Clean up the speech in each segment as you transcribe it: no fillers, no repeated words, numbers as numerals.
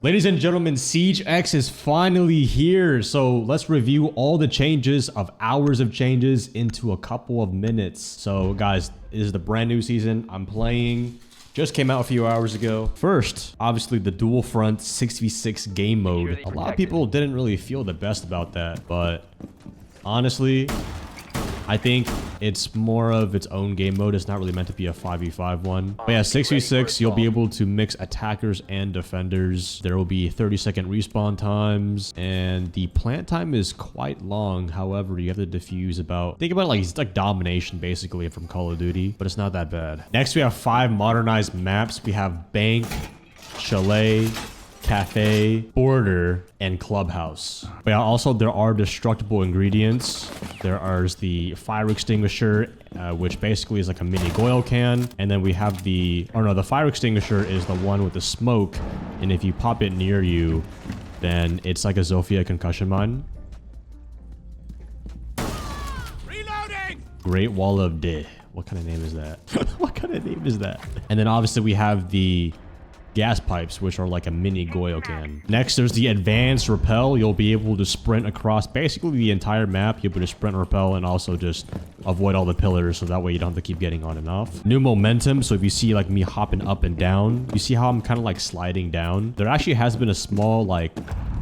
Ladies and gentlemen, Siege X is finally here. So let's review all the changes of hours of changes into a couple of minutes. So guys, this is the brand new season I'm playing. Just came out a few hours ago. First, obviously the dual front 6v6 game mode. A lot of people didn't really feel the best about that, but honestly, I think it's more of its own game mode. It's not really meant to be a 5v5 one. But yeah, 6v6, you'll be able to mix attackers and defenders. There will be 30-second respawn times, and the plant time is quite long. However, you have to defuse about, think about it like it's like domination basically from Call of Duty, but it's not that bad. Next, we have 5 modernized maps. We have Bank, Chalet, Cafe, Border, and Clubhouse. But yeah, also there are destructible ingredients. There is the fire extinguisher, which basically is like a mini oil can. And then we have the fire extinguisher is the one with the smoke. And if you pop it near you, then it's like a Zofia concussion mine. Reloading! Great Wall of Death. What kind of name is that? What kind of name is that? And then obviously we have the gas pipes, which are like a mini Goyo can. Next, there's the advanced rappel. You'll be able to sprint across basically the entire map. You'll be able to sprint, rappel, and also just avoid all the pillars, so that way you don't have to keep getting on and off. New momentum. So if you see like me hopping up and down, you see how I'm kind of like sliding down. There actually has been a small like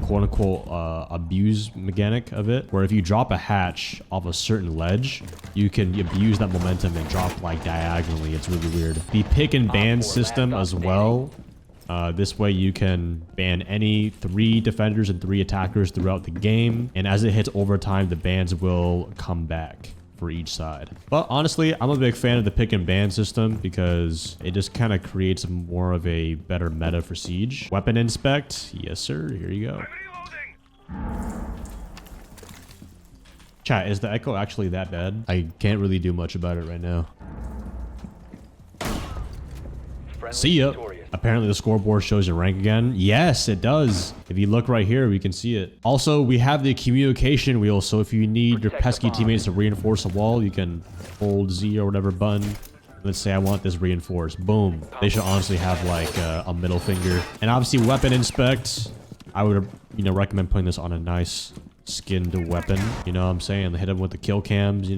quote-unquote abuse mechanic of it, where if you drop a hatch off a certain ledge, you can abuse that momentum and drop like diagonally. It's really weird. The pick and ban system as well. This way you can ban any 3 defenders and 3 attackers throughout the game. And as it hits overtime, the bans will come back for each side. But honestly, I'm a big fan of the pick and ban system because it just kind of creates more of a better meta for Siege. Weapon inspect. Yes, sir. Here you go. Chat, is the echo actually that bad? I can't really do much about it right now. See ya. Apparently the scoreboard shows your rank again. Yes, it does. If you look right here, we can see it. Also, we have the communication wheel. So if you need your pesky teammates to reinforce a wall, you can hold Z or whatever button. Let's say I want this reinforced. Boom. They should honestly have like a middle finger. And obviously weapon inspect. I would, recommend putting this on a nice skinned weapon. You know what I'm saying? Hit them with the kill cams,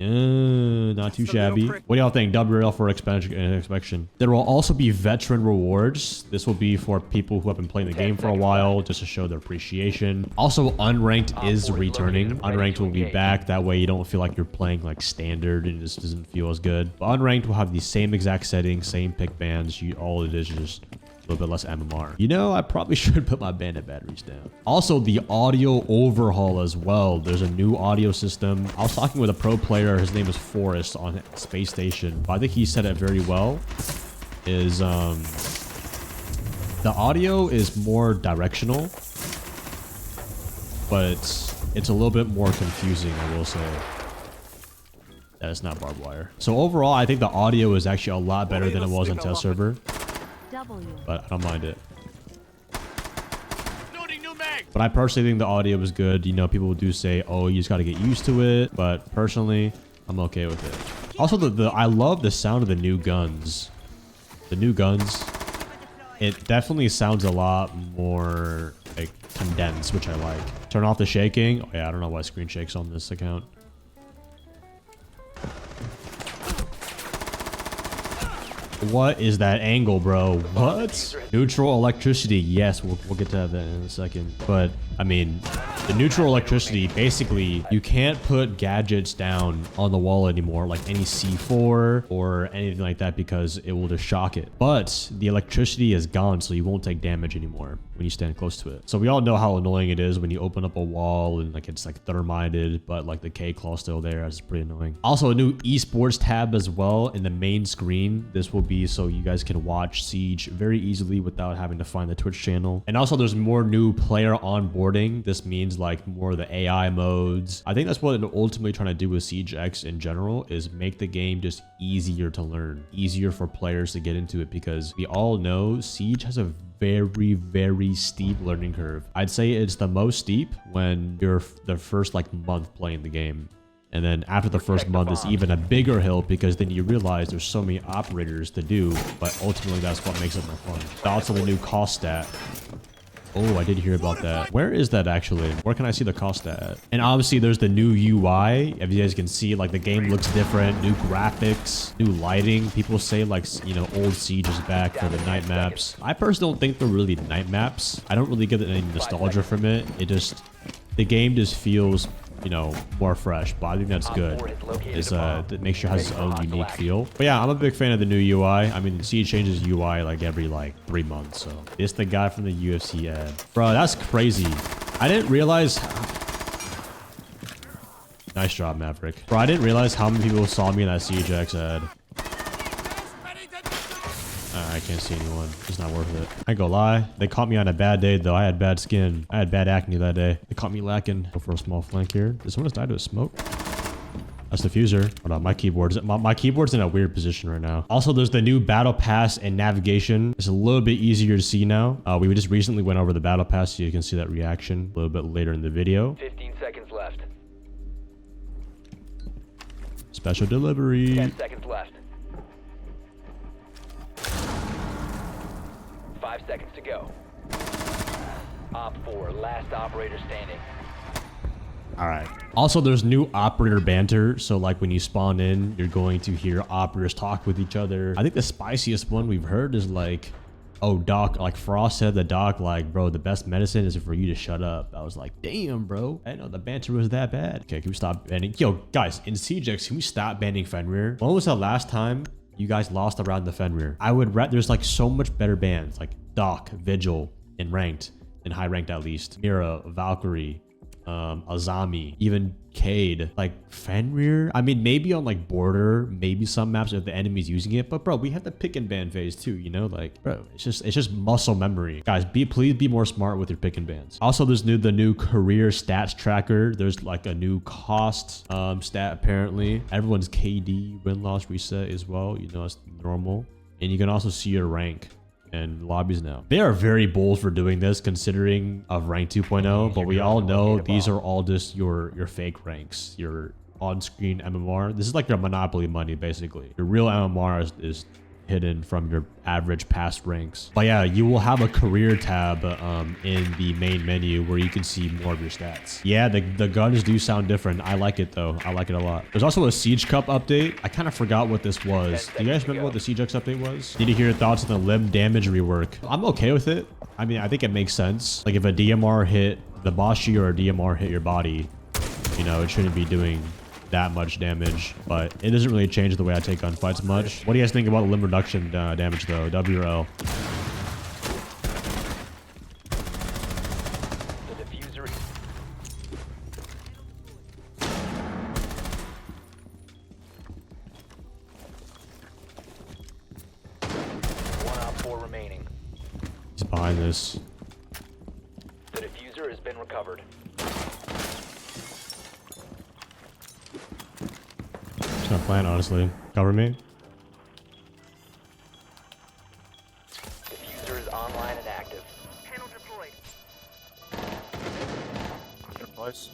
not too shabby. What do y'all think? WL for inspection. There will also be veteran rewards. This will be for people who have been playing the game for a while, just to show their appreciation. Also, unranked is returning. Unranked will be back. That way you don't feel like you're playing like standard and it just doesn't feel as good. But unranked will have the same exact settings, same pick bands. All it is just a little bit less MMR. I probably should put my bandit batteries down. Also, the audio overhaul as well. There's a new audio system. I was talking with a pro player. His name is Forrest on Space Station. But I think he said it very well. The audio is more directional, but it's a little bit more confusing, I will say. That is not barbed wire. So overall, I think the audio is actually a lot better than it was on test server. But I don't mind it. But I personally think the audio was good. People do say, oh, you just got to get used to it. But personally, I'm okay with it. Also, I love the sound of the new guns. The new guns, it definitely sounds a lot more like condensed, which I like. Turn off the shaking. Oh yeah, I don't know why screen shakes on this account. What is that angle, bro? What? Neutral electricity. Yes, we'll get to that in a second. But, I mean, the neutral electricity, basically, you can't put gadgets down on the wall anymore, like any C4 or anything like that, because it will just shock it. But the electricity is gone, so you won't take damage anymore when you stand close to it. So we all know how annoying it is when you open up a wall and like it's like thermited, but like the K-claw still there. It's pretty annoying. Also, a new esports tab as well in the main screen. This will be so you guys can watch Siege very easily without having to find the Twitch channel. And also there's more new player onboarding. This means like more of the AI modes. I think that's what they're ultimately trying to do with Siege X in general, is make the game just easier to learn, easier for players to get into it, because we all know Siege has a very, very steep learning curve. I'd say it's the most steep when you're the first like month playing the game. And then after the first month, it's even a bigger hill because then you realize there's so many operators to do, but ultimately that's what makes it more fun. Thoughts on the new cost stat? Oh, I did hear about that. Where is that actually? Where can I see the cost stat at? And obviously there's the new UI. If you guys can see, like the game looks different, new graphics, new lighting. People say like, you know, old Siege is back for the night maps. I personally don't think they're really night maps. I don't really get any nostalgia from it. The game just feels, you know, more fresh, but I think that's good. It makes sure it has its own unique feel. But yeah, I'm a big fan of the new UI. I mean, Siege changes UI like every 3 months. So it's the guy from the UFC ad. Bro, that's crazy. I didn't realize. Nice job, Maverick. Bro, I didn't realize how many people saw me in that Siege X ad. I can't see anyone. It's not worth it. I ain't gonna lie. They caught me on a bad day, though. I had bad skin. I had bad acne that day. They caught me lacking. Go for a small flank here. Did someone just die to a smoke? That's the fuser. Hold on. My keyboard's in a weird position right now. Also, there's the new battle pass and navigation. It's a little bit easier to see now. We just recently went over the battle pass, so you can see that reaction a little bit later in the video. 15 seconds left. Special delivery. 10 seconds left. 5 seconds to go. Op 4, last operator standing. All right. Also, there's new operator banter. So like when you spawn in, you're going to hear operators talk with each other. I think the spiciest one we've heard is like, oh, Doc, like Frost said the Doc, like, bro, the best medicine is for you to shut up. I was like, damn, bro. I didn't know the banter was that bad. Okay, can we stop banning? Yo, guys, in CJX, can we stop banning Fenrir? When was the last time you guys lost around the Fenrir? There's like so much better bans like Doc, Vigil, in ranked, in high ranked at least. Mira, Valkyrie, Azami, even Cade. Like Fenrir, I mean, maybe on like border, maybe some maps if the enemy's using it, but bro, we have the pick and ban phase too, you know, like, bro, it's just muscle memory. Guys, please be more smart with your pick and bans. Also, there's the new career stats tracker. There's like a new cost stat apparently. Everyone's KD win-loss reset as well, you know, it's normal. And you can also see your rank and lobbies now. They are very bold for doing this considering of rank 2.0, but we all know these are all just your fake ranks, your on-screen MMR. This is like your Monopoly money, basically. Your real MMR is hidden from your average past ranks. But yeah, you will have a career tab in the main menu where you can see more of your stats. Yeah, the guns do sound different. I like it though. I like it a lot. There's also a Siege Cup update. I kind of forgot what this was. Do you guys remember what the Siege X update was? Need to hear your thoughts on the limb damage rework. I'm okay with it. I mean, I think it makes sense. Like if a DMR hit the Bashi or a DMR hit your body, you know, it shouldn't be doing that much damage, but it doesn't really change the way I take gunfights much. What do you guys think about limb reduction damage though? W or L? The diffuser. One op 4 remaining. He's behind this. The diffuser has been recovered. Just gonna plan, honestly. Cover me. Diffuser is online and active. Panel deployed. Good place.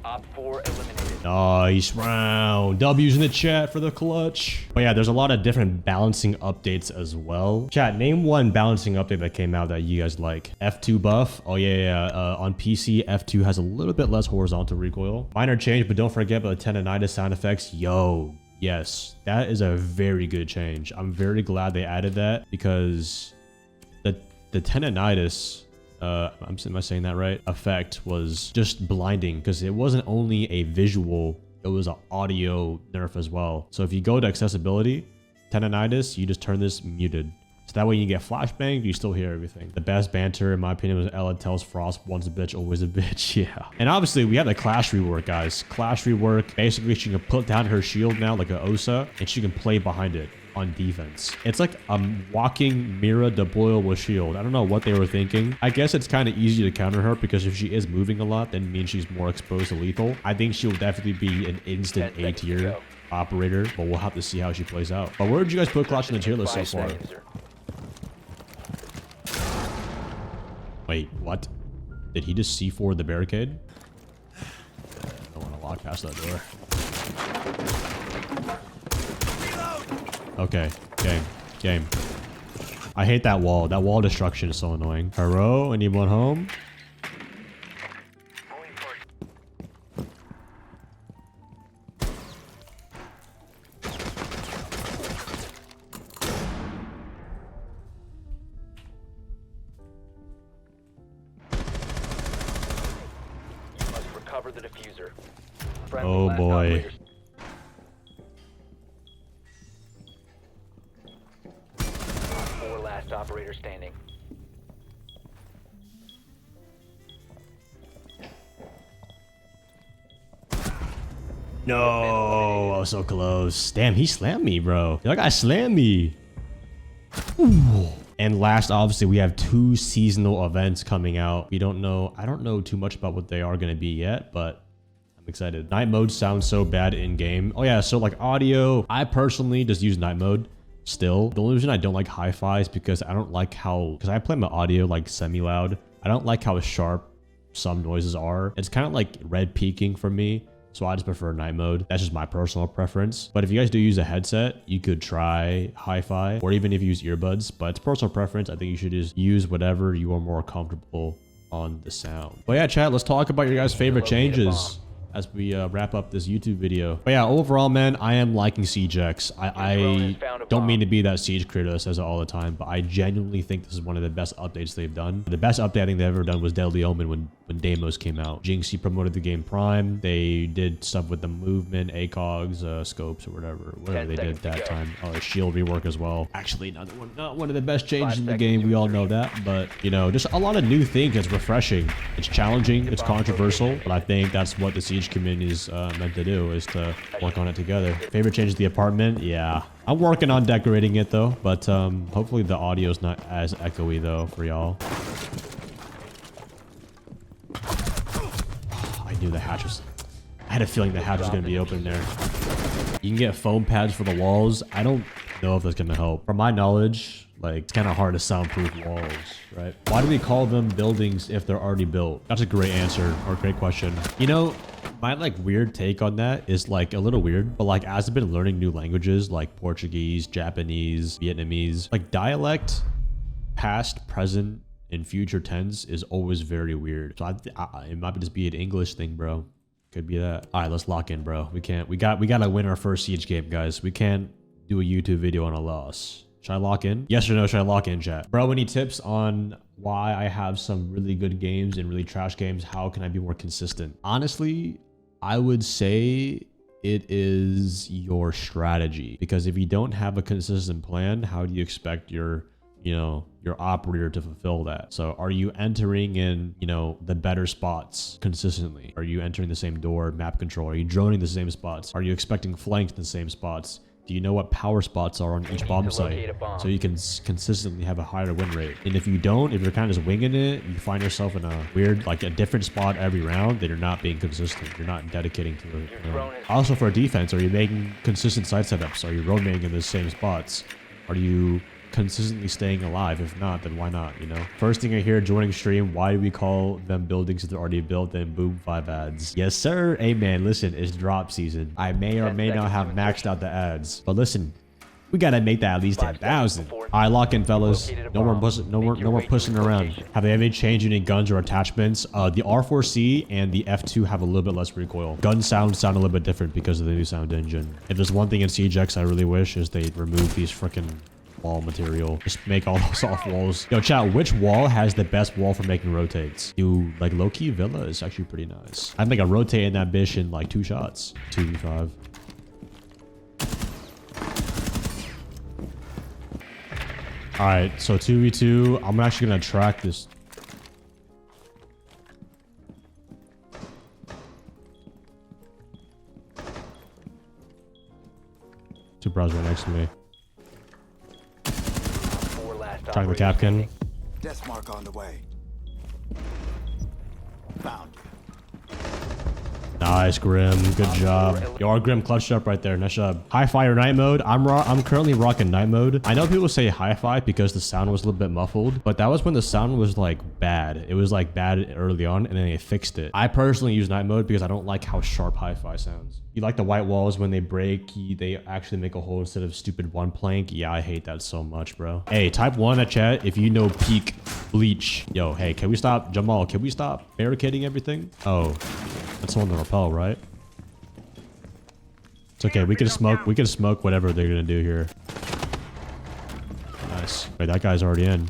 Op 4 eliminated. Nice round. W's in the chat for the clutch. But yeah, there's a lot of different balancing updates as well. Chat, name one balancing update that came out that you guys like. F2 buff. Oh yeah. On PC, F2 has a little bit less horizontal recoil. Minor change, but don't forget about the tendonitis sound effects. Yo, yes, that is a very good change. I'm very glad they added that because the tendonitis, am I saying that right? Effect was just blinding because it wasn't only a visual, it was an audio nerf as well. So if you go to accessibility, tendonitis, you just turn this muted. So that way you get flashbang, you still hear everything. The best banter, in my opinion, was Ella tells Frost, once a bitch, always a bitch. Yeah. And obviously we have the Clash rework, guys. Clash rework, basically she can put down her shield now like an Osa, and she can play behind it on defense. It's like a walking Mira de Boyle with shield. I don't know what they were thinking. I guess it's kind of easy to counter her because if she is moving a lot, then it means she's more exposed to lethal. I think she'll definitely be an instant A tier operator, but we'll have to see how she plays out. But where did you guys put Clash in the tier list so far? Wait, what? Did he just C4 the barricade? I don't want to walk past that door. Okay, game. I hate that wall. That wall destruction is so annoying. Hello, anyone home? Recover the diffuser. Oh boy. Four last operator standing. No, I was so close. Damn, he slammed me, bro. That guy slammed me. Ooh. And last, obviously, we have 2 seasonal events coming out. I don't know too much about what they are going to be yet, but I'm excited. Night mode sounds so bad in game. Oh yeah, so like audio, I personally just use night mode still. The only reason I don't like hi-fi is because I don't like because I play my audio like semi-loud. I don't like how sharp some noises are. It's kind of like red peaking for me. So I just prefer night mode. That's just my personal preference. But if you guys do use a headset, you could try hi-fi, or even if you use earbuds, but it's personal preference. I think you should just use whatever you are more comfortable on the sound. But yeah, chat, let's talk about your guys' favorite changes as we wrap up this YouTube video. But yeah, overall, man, I am liking SiegeX. I don't mean to be that Siege creator that says it all the time, but I genuinely think this is one of the best updates they've done. The best update I think they've ever done was Deadly Omen when Deimos came out. Jinxie promoted the game Prime. They did stuff with the movement, ACOGs, scopes, or whatever they did that time. Oh, shield rework as well. Actually, not one of the best changes in the game. We all know that, but you know, just a lot of new things. It's refreshing. It's challenging. It's controversial, but I think that's what the Siege community is meant to do, is to work on it together. Favorite change to the apartment? Yeah. I'm working on decorating it though, but hopefully the audio is not as echoey though for y'all. I knew the hatch was... I had a feeling the hatch was going to be open there. You can get foam pads for the walls. I don't know if that's going to help. From my knowledge, like, it's kind of hard to soundproof walls, right? Why do we call them buildings if they're already built? That's a great answer, or great question. You know, my like weird take on that is like a little weird, but like as I've been learning new languages like Portuguese, Japanese, Vietnamese, like dialect, past, present, in future tense is always very weird. So it might just be an English thing, bro. Could be that. All right, let's lock in, bro. We gotta win our first Siege game, guys. We can't do a YouTube video on a loss. Should I lock in? Yes or no? Should I lock in, chat? Bro, any tips on why I have some really good games and really trash games? How can I be more consistent? Honestly, I would say it is your strategy, because if you don't have a consistent plan, how do you expect your operator to fulfill that? So are you entering in, the better spots consistently? Are you entering the same door, map control? Are you droning the same spots? Are you expecting flanks in the same spots? Do you know what power spots are on each bomb site so you can consistently have a higher win rate? And if you don't, if you're kind of just winging it, you find yourself in a weird, like a different spot every round, then you're not being consistent. You're not dedicating to it. Also for defense, are you making consistent site setups? Are you roaming in the same spots? Are you consistently staying alive? If not, then why not? First thing I hear joining stream, why do we call them buildings if they're already built? Then boom, 5 ads. Yes sir. Hey man, listen, it's drop season. I may or may not have maxed out the ads, but listen, we gotta make that at least 10,000. All right, lock in, fellas. No more pushing around. Have they ever changed any guns or attachments? The R4C and the F2 have a little bit less recoil. Gun sound a little bit different because of the new sound engine. If there's one thing in SiegeX I really wish is they'd remove these freaking wall material. Just make all those off walls. Yo, chat, which wall has the best wall for making rotates? Like low-key villa is actually pretty nice. I'd make a rotate in that bitch in like 2 shots. 2v5. All right, so 2v2. I'm actually gonna track this. Two bros right next to me. Trying the Capkin. Death mark on the way. Found. Nice, Grim. Good job. Yo, our Grim clutched up right there. Nice job. Hi-Fi or night mode? I'm currently rocking night mode. I know people say hi-fi because the sound was a little bit muffled, but that was when the sound was like bad. It was like bad early on, and then they fixed it. I personally use night mode because I don't like how sharp hi-fi sounds. You like the white walls when they break, they actually make a hole instead of stupid one plank. Yeah, I hate that so much, bro. Hey, type 1 at chat if you know peak bleach. Yo, hey, can we stop? Jamal, can we stop barricading everything? Oh, that's on the rappel, right? It's okay. We can smoke whatever they're gonna do here. Nice. Wait, that guy's already in.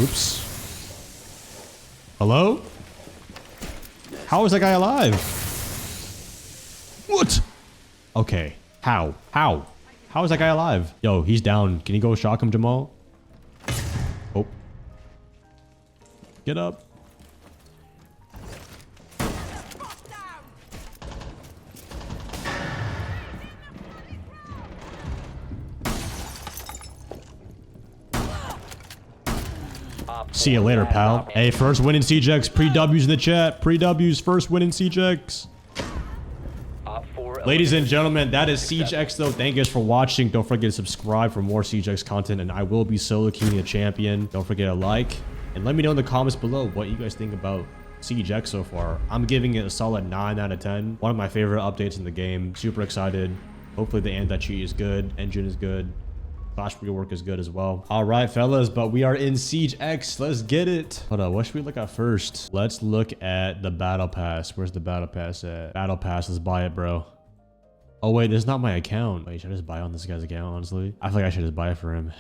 Oops. Hello? How is that guy alive? What? Okay. How? How? How is that guy alive? Yo, he's down. Can you go shock him, Jamal? Oh. Get up. See you later, pal. Hey, first win in CJX. Pre-W's in the chat. Pre-W's, first win in CJX. Ladies and gentlemen, that is CJX though. Thank you guys for watching. Don't forget to subscribe for more CJX content, and I will be solo queuing a champion. Don't forget to like, and let me know in the comments below what you guys think about CJX so far. I'm giving it a solid 9 out of 10. One of my favorite updates in the game. Super excited. Hopefully the anti-cheat is good. Engine is good. Flash rework is good as well. All right, fellas, but we are in Siege X. Let's get it. Hold on, what should we look at first? Let's look at the battle pass. Where's the battle pass at? Battle pass, let's buy it, bro. Oh wait, this is not my account. Wait, should I just buy on this guy's account, honestly? I feel like I should just buy it for him.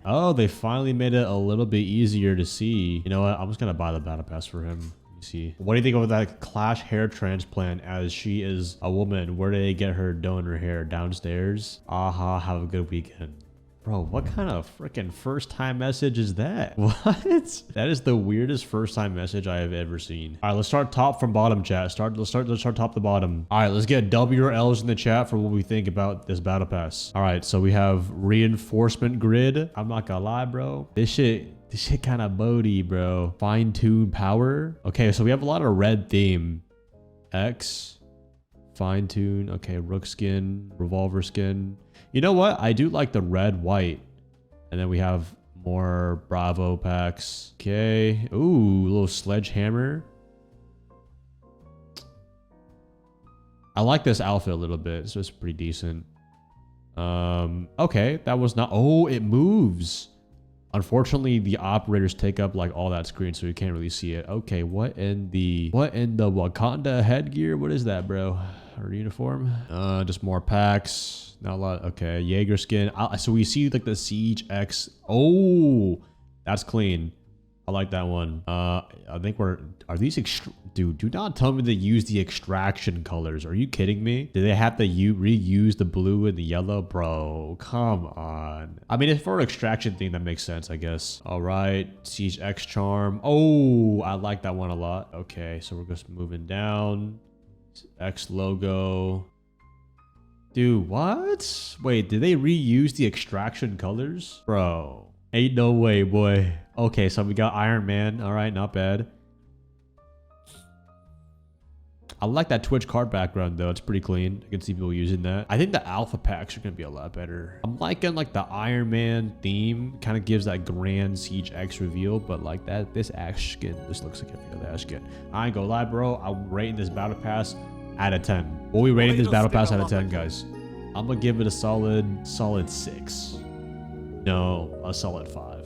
Oh, they finally made it a little bit easier to see. You know what? I'm just gonna buy the battle pass for him. Let me see. What do you think of that Clash hair transplant, as she is a woman? Where did they get her doing her hair? Downstairs? Aha, have a good weekend. Bro, what kind of freaking first time message is that? What? That is the weirdest first time message I have ever seen. All right, let's start top from bottom, chat. Let's start top to bottom. All right, let's get W or L's in the chat for what we think about this battle pass. All right, so we have reinforcement grid. I'm not gonna lie, bro. This shit kind of boaty, bro. Fine tune power. Okay, so we have a lot of red theme. X, fine tune. Okay, rook skin, revolver skin. You know what? I do like the red, white. And then we have more Bravo packs. Okay. Ooh, a little sledgehammer. I like this outfit a little bit. So it's pretty decent. Okay. That was not... Oh, it moves. Unfortunately, the operators take up like all that screen, so you can't really see it. Okay, what in the Wakanda headgear? What is that, bro? Our uniform? Just more packs. Not a lot. Okay, Jaeger skin. So we see like the Siege X. Oh, that's clean. I like that one. I think are these dude, do not tell me they use the extraction colors. Are you kidding me? Did they have to reuse the blue and the yellow? Bro, come on. I mean, if for an extraction thing, that makes sense, I guess. All right, Siege X charm. Oh, I like that one a lot. Okay, so we're just moving down. X logo. Dude, what? Wait, did they reuse the extraction colors? Bro, ain't no way, boy. Okay, so we got Iron Man. All right, not bad. I like that Twitch card background, though. It's pretty clean. I can see people using that. I think the alpha packs are going to be a lot better. I'm liking, like, the Iron Man theme. Kind of gives that grand Siege X reveal, but, like, this Ash skin, this looks like every other Ash skin. I ain't gonna lie, bro. I'm rating this battle pass out of 10. What are we rating this battle pass out of 10, guys? I'm gonna give it a solid 6. No, a solid 5.